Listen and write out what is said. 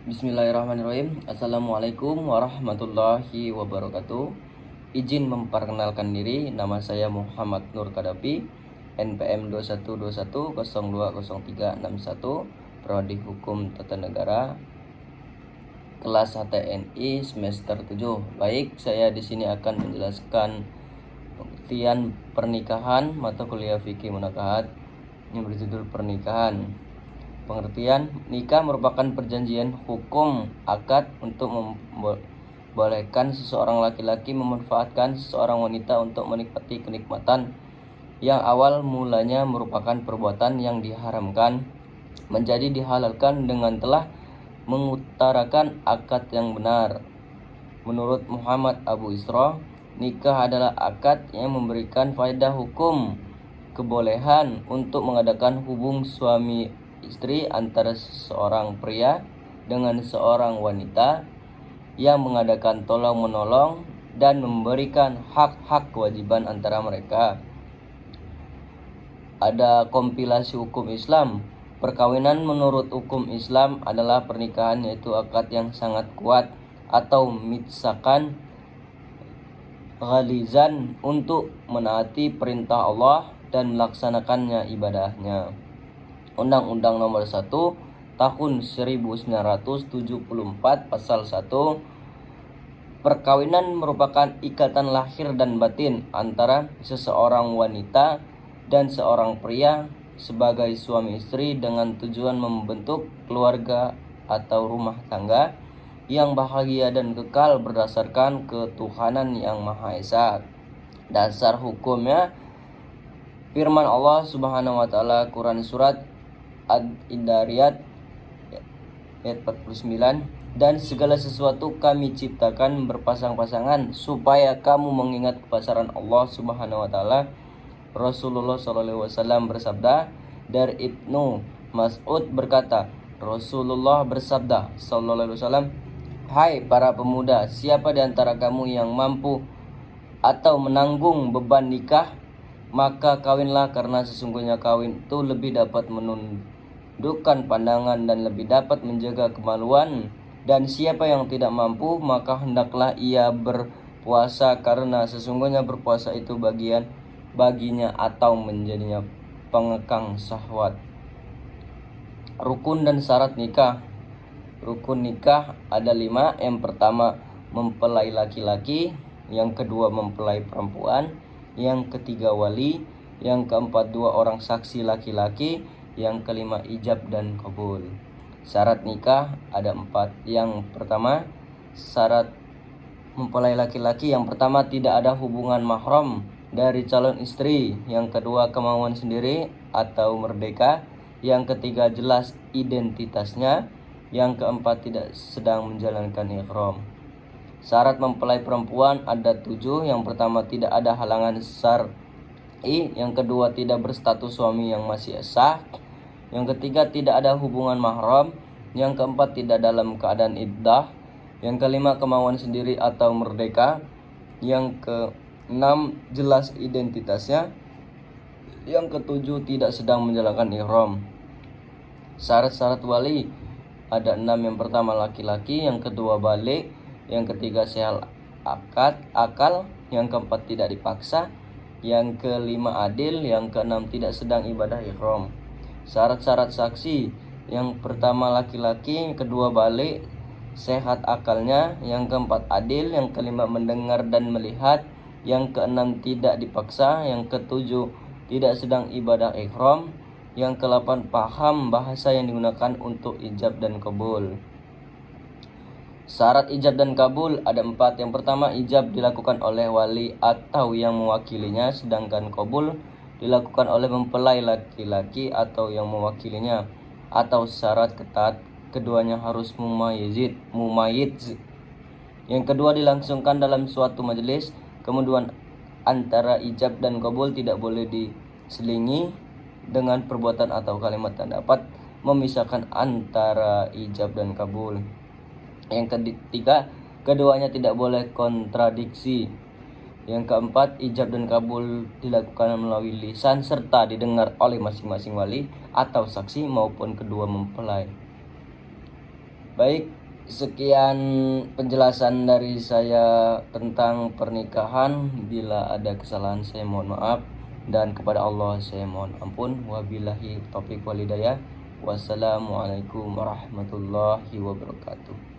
Bismillahirrahmanirrahim. Assalamualaikum warahmatullahi wabarakatuh. Izin memperkenalkan diri, nama saya Muhammad Nur Kadapi, NPM 2121020361, Prodi Hukum Tata Negara, kelas HTNI semester 7. Baik, saya di sini akan menjelaskan pengertian pernikahan, mata kuliah fikih munakahat yang berjudul pernikahan. Pengertian, nikah merupakan perjanjian hukum akad untuk membolehkan seseorang laki-laki memanfaatkan seseorang wanita untuk menikmati kenikmatan yang awal mulanya merupakan perbuatan yang diharamkan menjadi dihalalkan dengan telah mengutarakan akad yang benar. Menurut Muhammad Abu Isra, nikah adalah akad yang memberikan faedah hukum kebolehan untuk mengadakan hubung suami istri antara seorang pria dengan seorang wanita yang mengadakan tolong-menolong dan memberikan hak-hak kewajiban antara mereka. Ada kompilasi hukum Islam. Perkawinan menurut hukum Islam adalah pernikahan, yaitu akad yang sangat kuat atau mitsakan ghalizan untuk menaati perintah Allah dan melaksanakannya ibadahnya. Undang-Undang Nomor 1 Tahun 1974 Pasal 1, perkawinan merupakan ikatan lahir dan batin antara seseorang wanita dan seorang pria sebagai suami istri dengan tujuan membentuk keluarga atau rumah tangga yang bahagia dan kekal berdasarkan ketuhanan yang Maha Esa. Dasar hukumnya firman Allah Subhanahu wa taala, Quran surat Ad-Dariyat ayat 49, dan segala sesuatu kami ciptakan berpasang-pasangan supaya kamu mengingat kebesaran Allah Subhanahu wa taala. Rasulullah SAW bersabda. Dari Ibnu Mas'ud berkata, Rasulullah bersabda SAW, hai para pemuda, siapa di antara kamu yang mampu atau menanggung beban nikah, maka kawinlah, karena sesungguhnya kawin itu lebih dapat menundukkan pandangan dan lebih dapat menjaga kemaluan. Dan siapa yang tidak mampu, maka hendaklah ia berpuasa, karena sesungguhnya berpuasa itu baginya atau menjadinya pengekang syahwat. Rukun dan syarat nikah. Rukun nikah ada 5. Yang pertama, mempelai laki-laki. Yang kedua, mempelai perempuan. Yang ketiga, wali. Yang keempat, 2 orang saksi laki-laki. Yang kelima, ijab dan kabul. Syarat nikah ada 4. Yang pertama, syarat mempelai laki-laki. Yang pertama, tidak ada hubungan mahram dari calon istri. Yang kedua, kemauan sendiri atau merdeka. Yang ketiga, jelas identitasnya. Yang keempat, tidak sedang menjalankan ihram. Syarat mempelai perempuan ada 7. Yang pertama, tidak ada halangan syar'i. Yang kedua, tidak berstatus suami yang masih sah. Yang ketiga, tidak ada hubungan mahram. Yang keempat, tidak dalam keadaan iddah. Yang kelima, kemauan sendiri atau merdeka. Yang keenam, jelas identitasnya. Yang ketujuh, tidak sedang menjalankan ihram. Syarat-syarat wali ada 6. Yang pertama, laki-laki. Yang kedua, balik. Yang ketiga, sehat akal. Yang keempat, tidak dipaksa. Yang kelima, adil. Yang keenam, tidak sedang ibadah ihram. Syarat-syarat saksi. Yang pertama, laki-laki. Yang kedua, balik, sehat akalnya. Yang keempat, adil. Yang kelima, mendengar dan melihat. Yang keenam, tidak dipaksa. Yang ketujuh, tidak sedang ibadah ihram. Yang ke-8, paham bahasa yang digunakan untuk ijab dan kabul. Syarat ijab dan kabul ada 4. Yang pertama, ijab dilakukan oleh wali atau yang mewakilinya, sedangkan kabul dilakukan oleh mempelai laki-laki atau yang mewakilinya. Atau syarat ketat, keduanya harus mumayyiz. Yang kedua, dilangsungkan dalam suatu majelis. Kemudian antara ijab dan kabul tidak boleh diselingi dengan perbuatan atau kalimat yang dapat memisahkan antara ijab dan kabul. Yang ketiga, keduanya tidak boleh kontradiksi. Yang keempat, ijab dan kabul dilakukan melalui lisan serta didengar oleh masing-masing wali atau saksi maupun kedua mempelai. Baik, Sekian penjelasan dari saya tentang pernikahan. Bila ada kesalahan saya mohon maaf, dan kepada Allah saya mohon ampun. Wabillahi taufiq walhidayah. Wassalamualaikum warahmatullahi wabarakatuh.